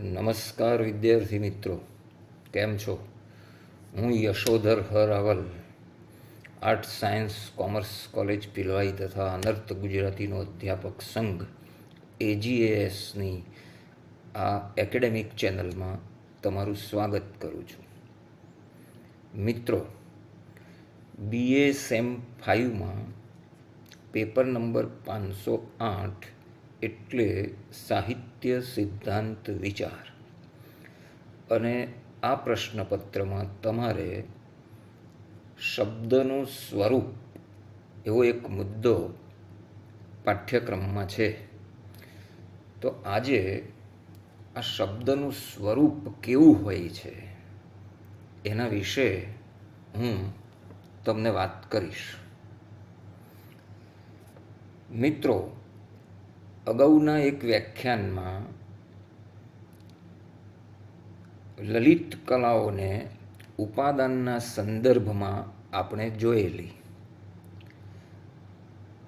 નમસ્કાર વિદ્યાર્થી મિત્રો, કેમ છો? હું Yashodhar Raval, arts science commerce college ભીલવાઈ તથા અનર્થ ગુજરાતીનો અધ્યાપક સંઘ AGASની આ એકેડેમિક ચેનલમાં તમારું સ્વાગત કરું છું. મિત્રો, BA સેમ 5માં પેપર નંબર 508 એટલે સાહિત્ય સિદ્ધાંત વિચાર, અને આ પ્રશ્નપત્રમાં તમારે શબ્દનું સ્વરૂપ એવો એક મુદ્દો પાઠ્યક્રમમાં છે. તો આજે આ શબ્દનું સ્વરૂપ કેવું હોય છે એના વિશે હું તમને વાત કરીશ. મિત્રો, અગાઉના એક વ્યાખ્યાનમાં લલિત કલાઓને ઉપાદાનના સંદર્ભમાં આપણે જોયેલી.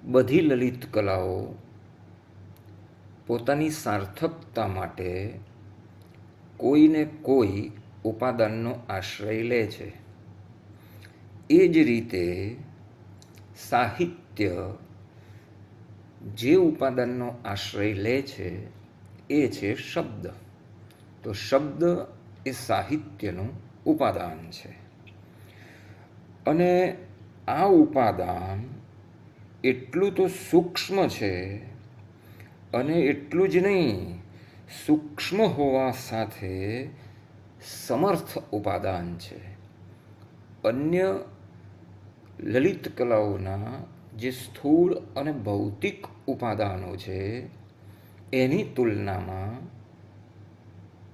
બધી લલિત કલાઓ પોતાની સાર્થકતા માટે કોઈને કોઈ ઉપાદાનનો આશ્રય લે છે. એ જ રીતે સાહિત્ય જે ઉપાદાનનો આશ્રય લે છે એ છે શબ્દ. તો શબ્દ એ સાહિત્યનું ઉપાદાન છે, અને આ ઉપાદાન એટલું તો સૂક્ષ્મ છે, અને એટલું જ નહીં, સૂક્ષ્મ હોવા સાથે સમર્થ ઉપાદાન છે. અન્ય લલિત કલાઓના જે સ્થૂળ અને ભૌતિક ઉપાદાનો છે એની તુલનામાં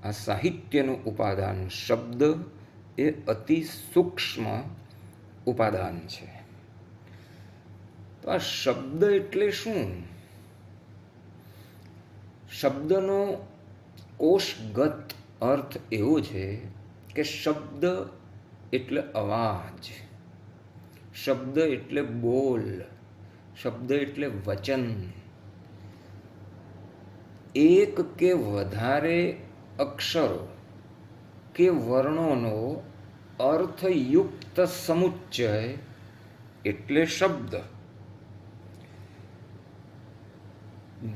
આ સાહિત્યનું ઉપાદાન શબ્દ એ અતિ સૂક્ષ્મ ઉપાદાન છે. તો આ શબ્દ એટલે શું? શબ્દનો કોષગત અર્થ એવો છે કે શબ્દ એટલે અવાજ, શબ્દ એટલે બોલ, શબ્દ એટલે વચન. એક કે વધારે અક્ષરો કે વર્ણોનો અર્થયુક્ત સમુચ્ચય એટલે શબ્દ.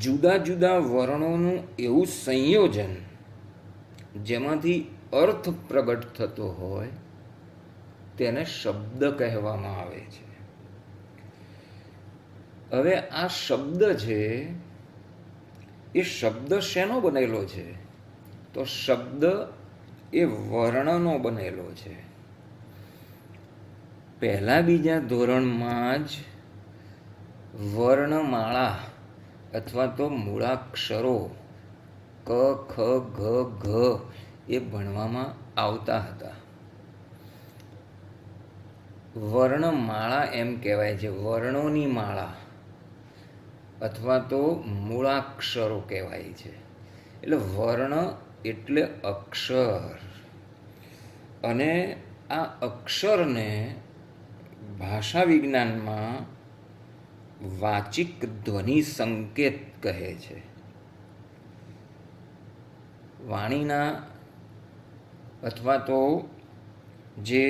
જુદા જુદા વર્ણોનું એવું સંયોજન જેમાંથી અર્થ પ્રગટ થતો હોય તેને શબ્દ કહેવામાં આવે છે. હવે આ શબ્દ છે એ શબ્દ શેનો બનેલો છે? તો શબ્દ એ વર્ણનો બનેલો છે. પહેલા બીજા ધોરણમાં જ વર્ણમાળા અથવા તો મૂળાક્ષરો ક, ખ, ગ, ઘ એ ભણવામાં આવતા હતા. વર્ણમાળા એમ કહેવાય છે, વર્ણોની માળા અથવા તો મૂળાક્ષરો કહેવાય છે. એટલે વર્ણ એટલે અક્ષર, અને આ અક્ષરને ભાષા વિજ્ઞાનમાં વાચિક ધ્વનિ સંકેત કહે છે. વાણીના અથવા તો જે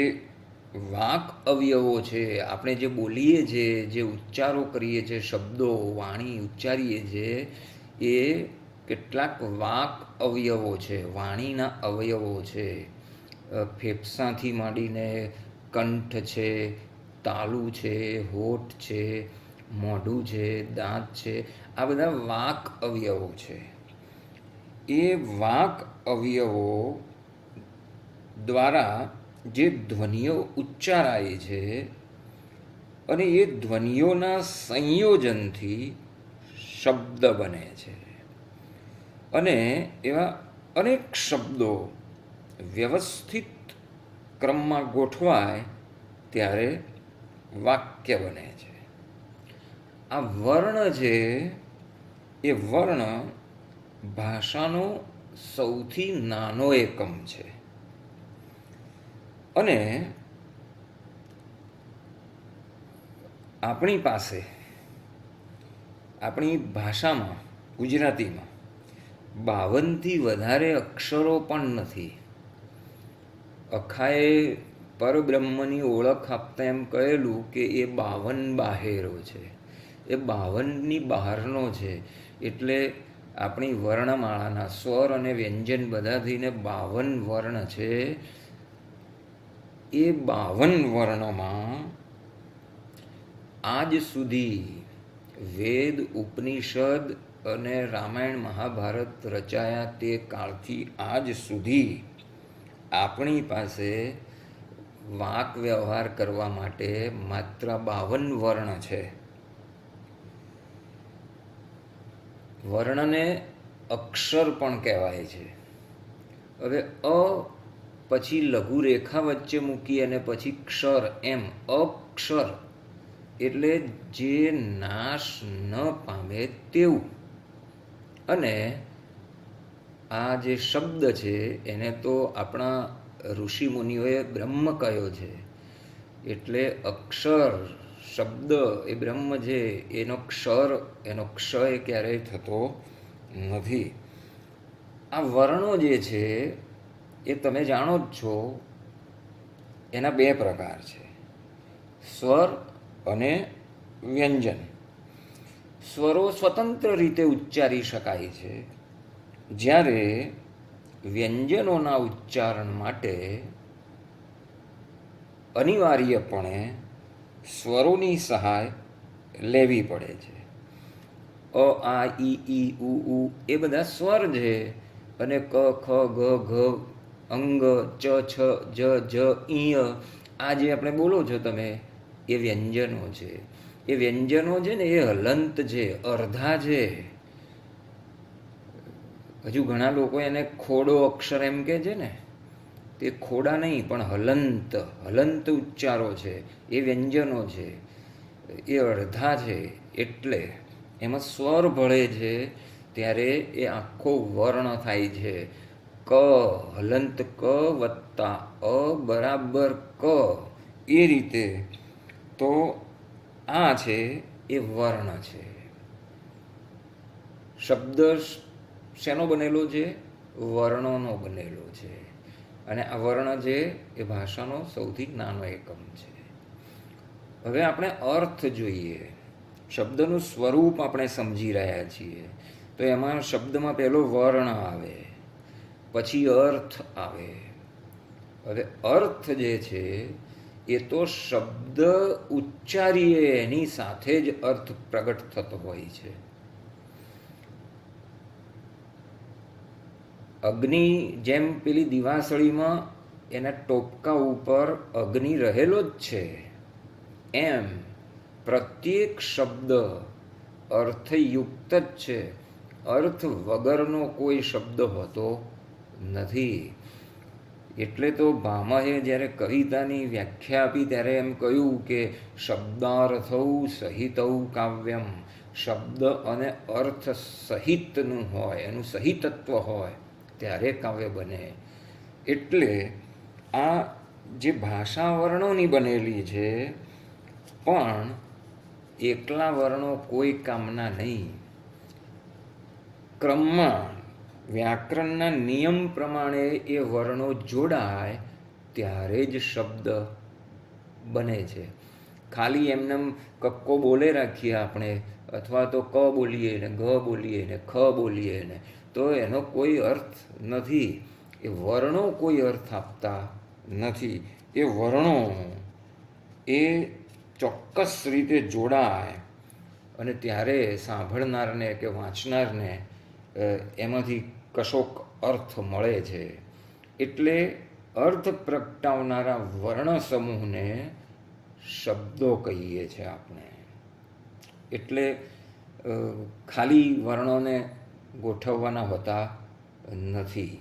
વાક અવયવો છે, આપણે જે બોલીએ છીએ, જે ઉચ્ચારો કરીએ છીએ, શબ્દો વાણી ઉચ્ચારીએ છીએ, એ કેટલાક વાક અવયવો છે, વાણીના અવયવો છે. ફેફસાથી માંડીને કંઠ છે, તાલુ છે, હોઠ છે, મોઢું છે, દાંત છે, આ બધા વાક અવયવો છે. એ વાક અવયવો દ્વારા જે ધ્વનિઓ ઉચ્ચારાય છે, અને એ ધ્વનિઓના સંયોજનથી શબ્દ બને છે. અને એવા અનેક શબ્દો વ્યવસ્થિત ક્રમમાં ગોઠવાય ત્યારે વાક્ય બને છે. આ વર્ણ છે એ વર્ણ ભાષાનો સૌથી નાનો એકમ છે, અને આપણી પાસે આપણી ભાષામાં ગુજરાતીમાં 52થી વધારે અક્ષરો પણ નથી. અખાએ પરબ્રહ્મની ઓળખ આપતા એમ કહેલું કે એ 52 બાહેરો છે, એ 52ની બહારનો છે. એટલે આપણી વર્ણમાળાના સ્વર અને વ્યંજન બધા થઈને 52 વર્ણ છે. એ 52 વર્ણમાં આજ સુધી વેદ, ઉપનિષદ અને રામાયણ મહાભારત રચાયા તે કાળથી આજ સુધી આપણી પાસે વાક વ્યવહાર કરવા માટે માત્ર 52 વર્ણ છે. વર્ણને અક્ષર પણ કહેવાય છે. હવે અ પછી લઘુ રેખા વચ્ચે મૂકી અને પછી ક્ષર, એમ અક્ષર એટલે જે નાશ ન પામે તેવું. અને આ જે શબ્દ છે એને તો આપણા ઋષિ મુનિઓએ બ્રહ્મ કહ્યો છે. એટલે અક્ષર શબ્દ એ બ્રહ્મ છે, એનો ક્ષર, એનો ક્ષય ક્યારેય થતો નથી. આ વર્ણો જે છે એ તમે જાણો જ છો, એના 2 પ્રકાર છે, સ્વર અને વ્યંજન. સ્વરો સ્વતંત્ર રીતે ઉચ્ચારી શકાય છે, જ્યારે વ્યંજનોના ઉચ્ચારણ માટે અનિવાર્યપણે સ્વરોની સહાય લેવી પડે છે. અ, આ, ઈ, ઉ એ બધા સ્વર છે, અને ક, ખ, ગ, ઘ, અંગ, ચ, છ, જ, જ, ઈય આ જે આપણે બોલો છો તમે, એ વ્યંજનો છે. એ વ્યંજનો છે ને એ હલંત છે, અર્ધા છે. હજુ ઘણા લોકો એને ખોડો અક્ષર એમ કહે છે ને, તે ખોડા નહીં પણ હલંત, હલંત ઉચ્ચારો છે, એ વ્યંજનો છે, એ અડધા છે. એટલે એમાં સ્વર ભળે છે ત્યારે એ આખો વર્ણ થાય છે. ક, હલંત ક વત્તા અ બરાબર ક, એ રીતે. તો આ છે એ વર્ણ છે. શબ્દ શેનો બનેલો છે? વર્ણોનો બનેલો છે. અને આ વર્ણ છે એ ભાષાનો સૌથી નાનો એકમ છે. હવે આપણે અર્થ જોઈએ. શબ્દનું સ્વરૂપ આપણે સમજી રહ્યા છીએ, તો એમાં શબ્દમાં પહેલો વર્ણ આવે, પછી અર્થ આવે. હવે અર્થ જે છે એ તો શબ્દ ઉચ્ચારીએ એની સાથે જ અર્થ પ્રગટ થતો હોય છે. અગ્નિ જેમ પેલી દિવાસળીમાં એના ટોપકા ઉપર અગ્નિ રહેલો જ છે, એમ પ્રત્યેક શબ્દ અર્થયુક્ત જ છે. અર્થ વગરનો કોઈ શબ્દ હોતો નથી. એટલે તો ભામહે જ્યારે કવિતાની વ્યાખ્યા આપી ત્યારે એમ કહ્યું કે શબ્દાર્થૌ સહિતૌ કાવ્યમ. શબ્દ અને અર્થ સહિતનું હોય, એનું સહિતત્વ હોય ત્યારે કાવ્ય બને. એટલે આ જે ભાષા વર્ણોની બનેલી છે, પણ એકલા વર્ણો કોઈ કામના નહીં. ક્રમમાં વ્યાકરણના નિયમ પ્રમાણે એ વર્ણો જોડાય ત્યારે જ શબ્દ બને છે. ખાલી એમને કક્કો બોલે રાખીએ આપણે, અથવા તો ક બોલીએ ને ગ બોલીએ ને ખ બોલીએ ને, તો એનો કોઈ અર્થ નથી. એ વર્ણો કોઈ અર્થ આપતા નથી. એ વર્ણો એ ચોક્કસ રીતે જોડાય અને ત્યારે સાંભળનારને કે વાંચનારને એમાંથી કશોક અર્થ મળે છે. એટલે અર્થ પ્રગટાવનારા વર્ણ સમૂહને શબ્દો કહીએ છીએ આપણે. એટલે ખાલી વર્ણોને ગોઠવવાના હોતા નથી.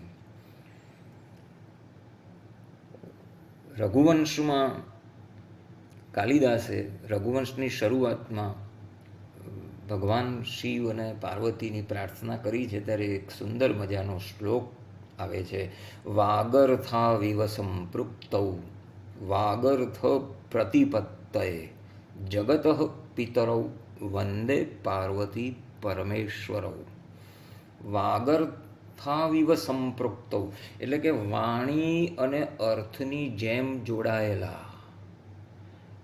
રઘુવંશમાં કાલિદાસે રઘુવંશની શરૂઆતમાં ભગવાન શિવ અને પાર્વતીની પ્રાર્થના કરી છે ત્યારે એક સુંદર મજાનો શ્લોક આવે છે. વાગર્થા વિવ સંપૃક્તૌ વાગર્થ પ્રતિપત્તયે જગત પિતરૌ વંદે પાર્વતી પરમેશ્વરૌ. વાગર્થાવિવ સંપૃક્તૌ, એટલે કે વાણી અને અર્થની જેમ જોડાયેલા.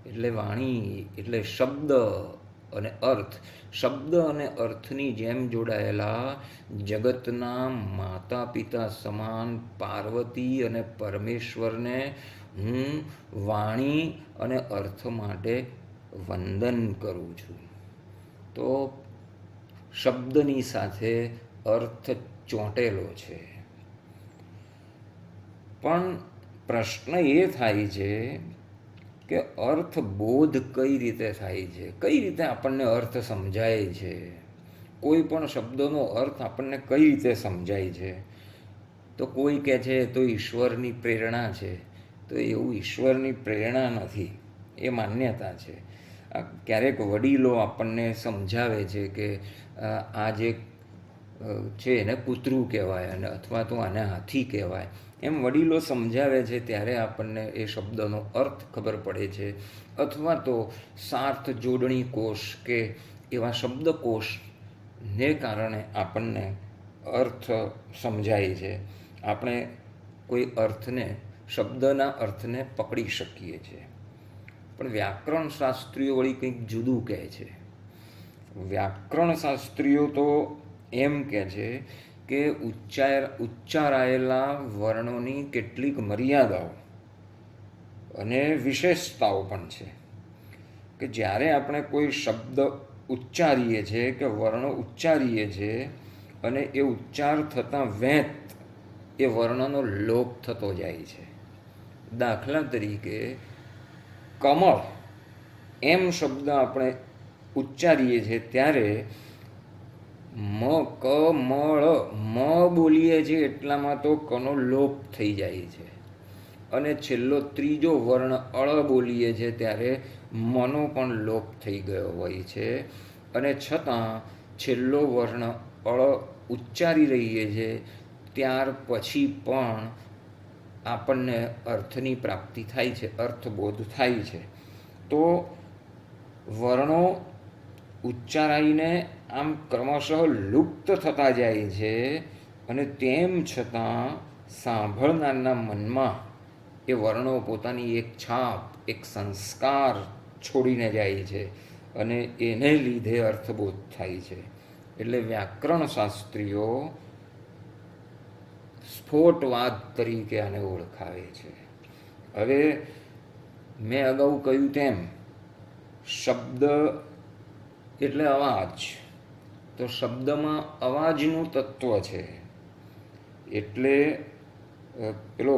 એટલે વાણી એટલે શબ્દ અને અર્થ, શબ્દ અને અર્થની જેમ જોડાયેલા જગતના માતા પિતા સમાન પાર્વતી અને પરમેશ્વરને હું વાણી અને અર્થ માટે વંદન કરું છું. તો શબ્દની સાથે અર્થ ચોંટેલો છે. પણ પ્રશ્ન એ થાય છે કે અર્થ બોધ કઈ રીતે થાય છે, કઈ રીતે આપણને અર્થ સમજાય છે, કોઈ પણ શબ્દનો અર્થ આપણને કઈ રીતે સમજાય છે. તો કોઈ કહે છે તો ઈશ્વરની પ્રેરણા છે, તો એવું ઈશ્વરની પ્રેરણા નથી, એ માન્યતા છે. ક્યારેક વડીલો આપણને સમજાવે છે કે આ જે છે એને કૂતરું કહેવાય અને અથવા તો આને હાથી કહેવાય, એમ વડીલો સમજાવે છે ત્યારે આપણને એ શબ્દનો અર્થ ખબર પડે છે. અથવા તો સાર્થ જોડણી કોષ કે એવા શબ્દકોષને કારણે આપણને અર્થ સમજાય છે. આપણે કોઈ અર્થને, શબ્દના અર્થને પકડી શકીએ છીએ. પણ વ્યાકરણ શાસ્ત્રીઓ વળી કંઈક જુદું કહે છે. વ્યાકરણ શાસ્ત્રીઓ તો એમ કહે છે કે ઉચ્ચારાયેલા વર્ણોની કેટલીક મર્યાદાઓ અને વિશેષતાઓ પણ છે કે જ્યારે આપણે કોઈ શબ્દ ઉચ્ચારીએ છીએ કે વર્ણો ઉચ્ચારીએ છીએ અને એ ઉચ્ચાર થતાં વેંત એ વર્ણનો લોપ થતો જાય છે. દાખલા તરીકે કમળ એમ શબ્દ આપણે ઉચ્ચારીએ છીએ ત્યારે કમળ બોલીએ છીએ એટલામાં તો કનો લોપ થઈ જાય છે, અને છેલ્લો ત્રીજો વર્ણ અળ બોલીએ છીએ ત્યારે મનો પણ લોપ થઈ ગયો હોય છે. અને છતાં છેલ્લો વર્ણ અળ ઉચ્ચારી રહીએ છીએ ત્યાર પછી પણ આપણને અર્થની પ્રાપ્તિ થાય છે, અર્થબોધ થાય છે. તો વર્ણો ઉચ્ચારાઈને આમ ક્રમશઃ લુપ્ત થતા જાય છે, અને તેમ છતાં સાંભળનારના મનમાં એ વર્ણો પોતાની એક છાપ, એક સંસ્કાર છોડીને જાય છે, અને એને લીધે અર્થબોધ થાય છે. એટલે વ્યાકરણ શાસ્ત્રીઓ સ્ફોટવાદ તરીકે આને ઓળખાવે છે. હવે મેં અગાઉ કહ્યું તેમ શબ્દ એટલે અવાજ, તો શબ્દમાં અવાજનું તત્વ છે. એટલે પેલો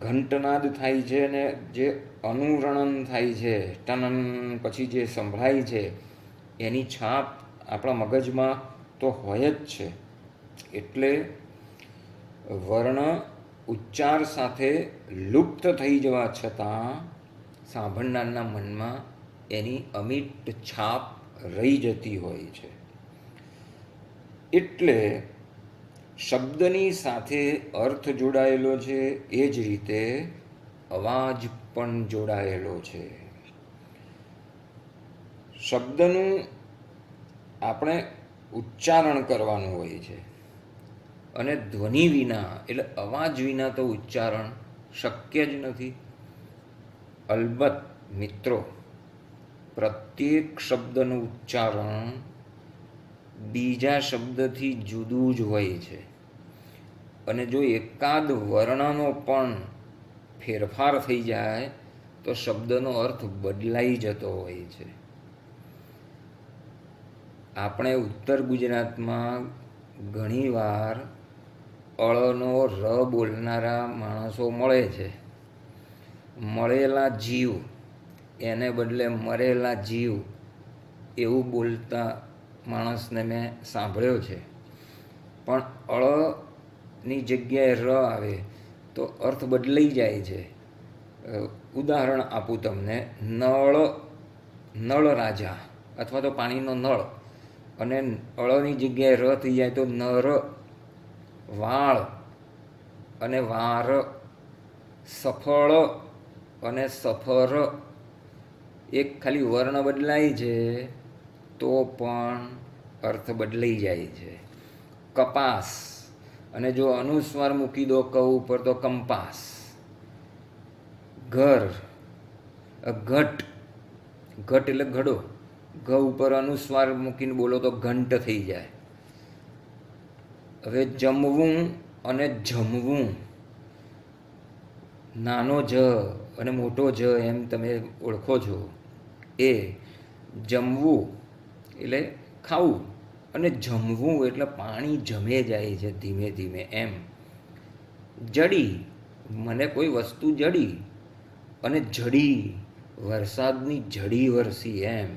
ઘંટનાદ થાય છે ને જે અનુરણન થાય છે, ટનન પછી જે સંભળાય છે એની છાપ આપણા મગજમાં તો હોય જ છે. એટલે વર્ણ ઉચ્ચાર સાથે લુપ્ત થઈ જવા છતાં સાંભળનારના મનમાં એની અમિટ છાપ રહી જતી હોય છે. એટલે શબ્દની સાથે અર્થ જોડાયેલો છે, એ જ રીતે અવાજ પણ જોડાયેલો છે. શબ્દનું આપણે ઉચ્ચારણ કરવાનું હોય છે, અને ધ્વનિ વિના એટલે અવાજ વિના તો ઉચ્ચારણ શક્ય જ નથી. અલબત્ત મિત્રો, પ્રત્યેક શબ્દનું ઉચ્ચારણ બીજા શબ્દથી જુદું જ હોય છે, અને જો એકાદ વર્ણનો પણ ફેરફાર થઈ જાય તો શબ્દનો અર્થ બદલાઈ જતો હોય છે. આપણે ઉત્તર ગુજરાતમાં ઘણીવાર અળનો ર બોલનારા માણસો મળે છે. મળેલા જીવ એને બદલે મરેલા જીવ એવું બોલતા માણસને મેં સાંભળ્યો છે. પણ અળની જગ્યાએ ર આવે તો અર્થ બદલાઈ જાય છે. ઉદાહરણ આપું તમને, નળ રાજા અથવા તો પાણીનો નળ, અને અળની જગ્યાએ ર થઈ જાય તો નર, વાળ અને વાર, સફળ અને સફર. એક ખાલી વર્ણ બદલાય છે તો પણ અર્થ બદલાઈ જાય છે. કપાસ, અને જો અનુસ્વાર મૂકી દો ક ઉપર તો કંપાસ. ઘર, ઘટ, ઘટ એટલે ઘડો, ઘ ઉપર અનુસ્વાર મૂકીને બોલો તો ઘંટ થઈ જાય. હવે જમવું અને જમવું, નાનો જ અને મોટો જ એમ તમે ઓળખો છો. એ જમવું એટલે ખાવું, અને જમવું એટલે પાણી જમે જાય છે ધીમે ધીમે એમ. જડી, મને કોઈ વસ્તુ જડી, અને જડી, વરસાદની જડી વરસી એમ.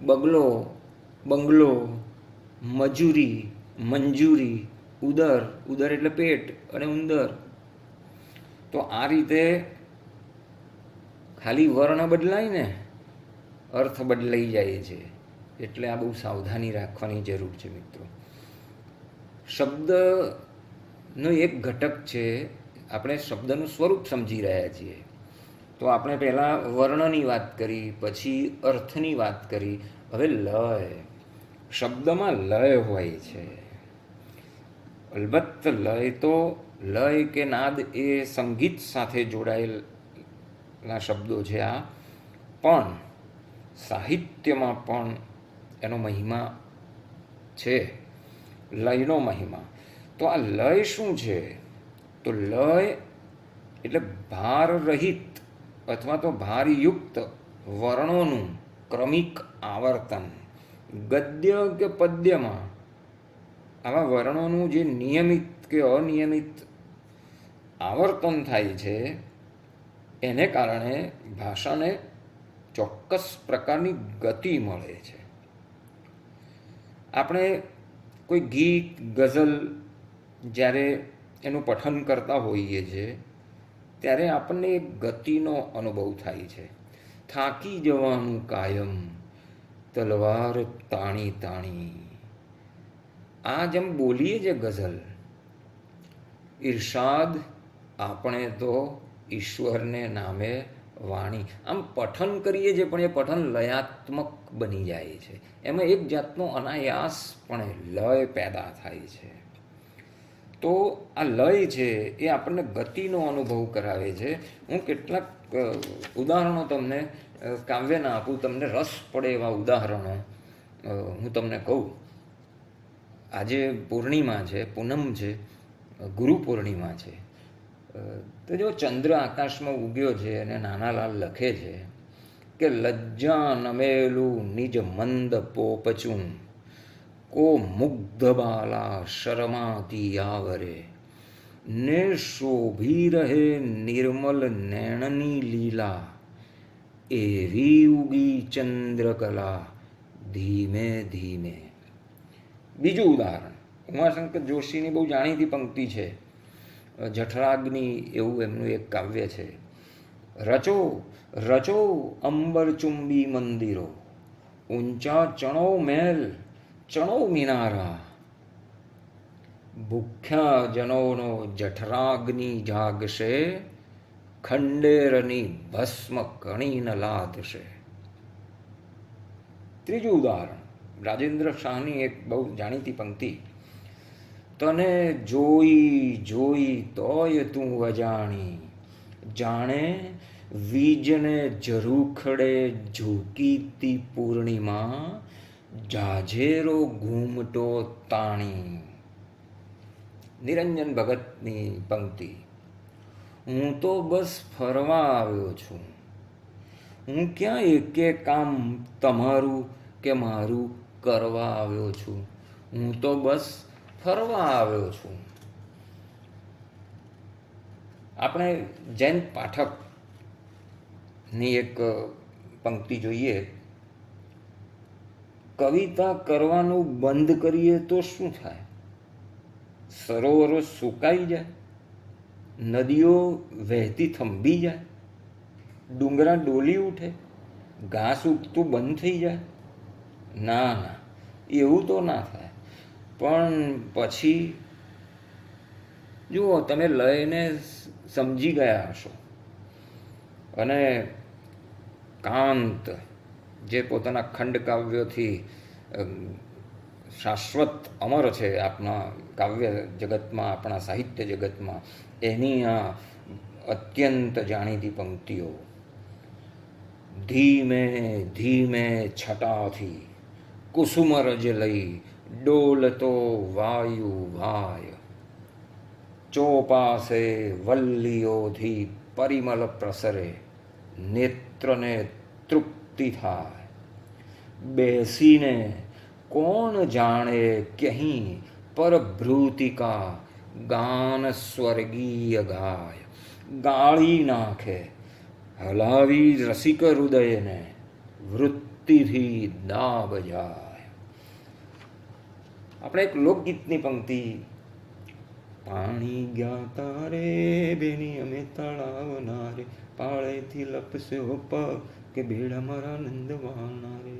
બગલો, બંગલો, મજૂરી, મંજૂરી, ઉદર, ઉદર એટલે પેટ, અને ઉંદર. તો આ રીતે ખાલી વર્ણ બદલાય ને અર્થ બદલાઈ જાય છે. એટલે આ બહુ સાવધાની રાખવાની જરૂર છે મિત્રો. શબ્દનો એક ઘટક છે, આપણે શબ્દનું સ્વરૂપ સમજી રહ્યા છીએ. તો આપણે પહેલાં વર્ણની વાત કરી, પછી અર્થની વાત કરી, હવે લય. શબ્દમાં લય હોય છે. અલબત્ત લય તો લય કે નાદ એ સંગીત સાથે જોડાયેલા શબ્દો છે આ, પણ સાહિત્યમાં પણ એનો મહિમા છે, લયનો મહિમા. તો આ લય શું છે? તો લય એટલે ભારરહિત અથવા તો ભારયુક્ત વર્ણોનું ક્રમિક આવર્તન. ગદ્ય કે પદ્યમાં આવા વર્ણોનું જે નિયમિત કે અનિયમિત આવર્તન થાય છે, એને કારણે ભાષાને ચોક્કસ પ્રકારની ગતિ મળે છે. આપણે કોઈ ગીત, ગઝલ જ્યારે એનું પઠન કરતા હોઈએ છીએ ત્યારે આપણને એક ગતિનો અનુભવ થાય છે. થાકી જવાનું કાયમ તલવાર તાણી તાણી. આ જેમ બોલીએ છે ગઝલ, ઈર્ષાદ આપણે તો ઈશ્વરને નામે વાણી, આમ પઠન કરીએ છીએ પણ એ પઠન લયાત્મક બની જાય છે. એમાં એક જાતનો અનાયાસપણે લય પેદા થાય છે. તો આ લય છે એ આપણને ગતિનો અનુભવ કરાવે છે. હું કેટલાક ઉદાહરણો તમને કાવ્યના આપું, તમને રસ પડે એવા ઉદાહરણો હું તમને કહું. આજે પૂર્ણિમા છે, પૂનમ છે, ગુરુ પૂર્ણિમા છે. તો જો ચંદ્ર આકાશમાં ઉગ્યો છે અને નાનાલાલ લખે છે કે લજ્જા નમેલું નિજ મંદ પોપચું, કો મુગ્ધ બાલા શરમાતી આવરે, ને શોભી રહે નિર્મલ નૈણની લીલા, એવી ઉગી ચંદ્રકલા ધીમે ધીમે. બીજું ઉદાહરણ, ઉમાશંકર જોશીની બહુ જાણીતી પંક્તિ છે, જઠરાગ્નિ એવું એમનું એક કાવ્ય છે. રચો રચો અંબરચુંબી મંદિરો, ઊંચા ચણો મહેલ ચણો મિનારા, ભૂખ્યા જનોનો જઠરાગ્નિ જાગશે, ખંડેરની ભસ્મ કણીન લાદશે. ત્રીજું ઉદાહરણ, રાજેન્દ્ર શાહની એક બહુ જાણીતી પંક્તિ, તને જોઈ જોઈ તોય તું અજાણી, જાણે વીજને ઝરૂખડે ઝૂકીતી પૂર્ણિમા, જાજેરો ઘૂમટો તાણી. નિરંજન ભગતની પંક્તિ, હું તો બસ ફરવા આવ્યો છું, હું ક્યાં એકે કામ તમારું કે મારું કરવા આવ્યો છું, હું તો બસ ફરવા આવ્યો છું. આપણે જયંત પાઠકની એક પંક્તિ જોઈએ, કવિતા કરવાનું બંધ કરીએ તો શું થાય? સરોવરો સુકાઈ જાય, નદીઓ વહેતી થંભી જાય, ડુંગરા ડોલી ઉઠે, ઘાસ ઉગતું બંધ થઈ જાય? ના ના, એવું તો ના થાય. પણ પછી જુઓ, તમે લયને સમજી ગયા હશો. અને કાંત જે પોતાના ખંડકાવ્યોથી શાશ્વત અમર છે આપણા કાવ્ય જગતમાં, આપણા સાહિત્ય જગતમાં, એની આ અત્યંત જાણીતી પંક્તિઓ. ધીમે ધીમે છટાથી કુસુમરજ લઈ ડોલતો વાયુ ભાય, ચોપાસે વલ્લીઓથી પરિમલ પ્રસરે, નેત્રને તૃપ્તિ થાય. બેસીને કોણ જાણે ક્યહીં પરભૃતિકા ગાન સ્વર્ગીય ગાય, ગાળી નાખે હલાવી રસિક હૃદયને, વૃત્તિથી દાબ જાય. આપણે એક લોકગીતની પંક્તિ, પાણી ગયા તારે બેની અમે તળાવનારે, પાળેથી લપસે પગ કે બેડા મારા નંદવાનારે.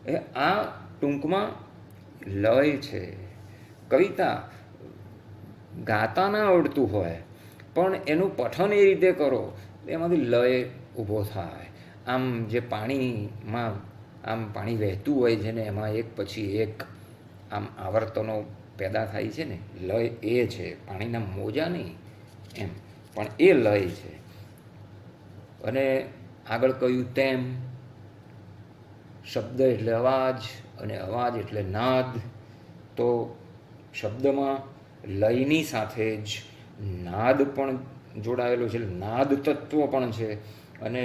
એ આ ટૂંકમાં લય છે. કવિતા ગાતા ના આવડતું હોય પણ એનું પઠન એ રીતે કરો એમાંથી લય ઊભો થાય. આમ જે પાણીમાં આમ પાણી વહેતું હોય છે ને એમાં એક પછી એક આમ આવર્તનો પેદા થાય છે ને, લય એ છે. પાણીના મોજા નહીં એમ, પણ એ લય છે. અને આગળ કહ્યું તેમ શબ્દ એટલે અવાજ અને અવાજ એટલે નાદ. તો શબ્દમાં લયની સાથે જ નાદ પણ જોડાયેલો છે, નાદ તત્વ પણ છે. અને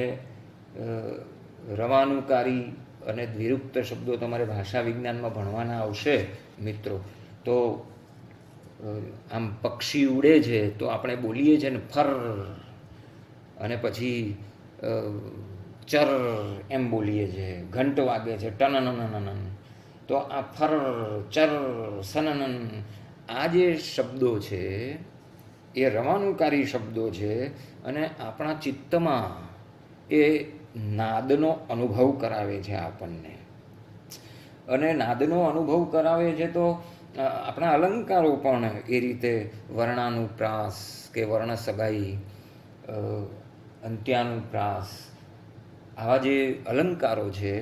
રવાનુકારી અને દ્વિરુક્ત શબ્દો તમારે ભાષા વિજ્ઞાનમાં ભણવાના આવશે મિત્રો. તો આમ પક્ષી ઉડે છે તો આપણે બોલીએ છીએ ને ફર, અને પછી ચર એમ બોલીએ છીએ. ઘંટ વાગે છે ટનનનનન, તો આ ફર, ચર, સનનન, આ જે શબ્દો છે એ રવાનુકારી શબ્દો છે. અને આપણા ચિત્તમાં એ નાદનો અનુભવ કરાવે છે આપણને. અને નાદનો અનુભવ કરાવે છે તો આપણા અલંકારો પણ એ રીતે વર્ણાનુપ્રાસ કે વર્ણ સગાઈ, અંત્યાનુપ્રાસ, આવા જે અલંકારો છે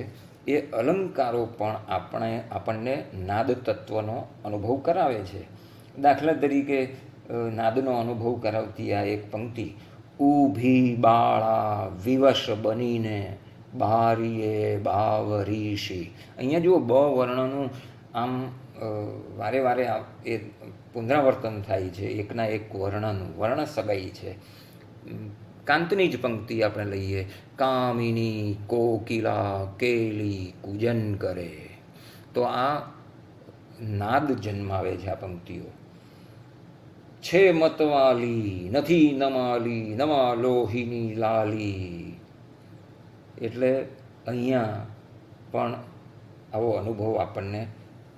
એ અલંકારો પણ આપણને નાદ તત્વનો અનુભવ કરાવે છે. દાખલા તરીકે નાદનો અનુભવ કરાવતી આ એક પંક્તિ, ઊભી બાળા વિવશ બનીને બારીએ બાવરીશી. અહીંયા જુઓ બ વર્ણનું આમ વારે વારે એ પુનરાવર્તન થાય છે, એકના એક વર્ણનું. વર્ણ સગાઈ છે. કાંતની જ પંક્તિ આપણે લઈએ, કામિની કોકિલા કેલી કૂજન કરે. તો આ નાદ જન્માવે છે આ પંક્તિઓ. છે મતવાલી નથી નમાલી, નમા લોહીની લાલી. એટલે અહીંયા પણ આવો અનુભવ આપણને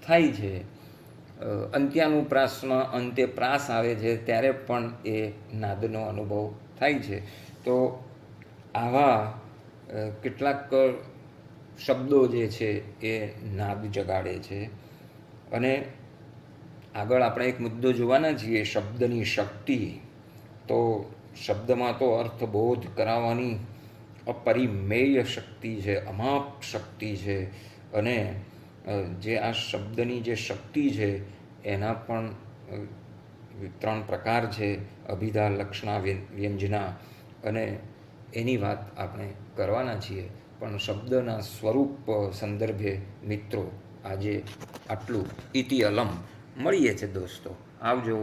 થાય છે. અંત્યાનુપ્રાસમાં અંતે પ્રાસ આવે છે ત્યારે પણ એ નાદનો અનુભવ થાય છે. તો આવા કેટલાક શબ્દો જે છે એ નાદ જગાડે છે. અને આગળ આપણે એક મુદ્દો જોવાના છીએ, શબ્દની શક્તિ. તો શબ્દમાં તો અર્થબોધ કરાવવાની અપરિમેય શક્તિ છે, અમાપ શક્તિ છે. અને જે આ શબ્દની જે શક્તિ છે એના પણ 3 પ્રકાર છે, અભિધા, લક્ષણા, વ્યંજના. અને એની વાત આપણે કરવાના છીએ. પણ શબ્દના સ્વરૂપ સંદર્ભે મિત્રો આજે આટલું. ઇતિ અલમ. મળીએ છે દોસ્તો. આવજો.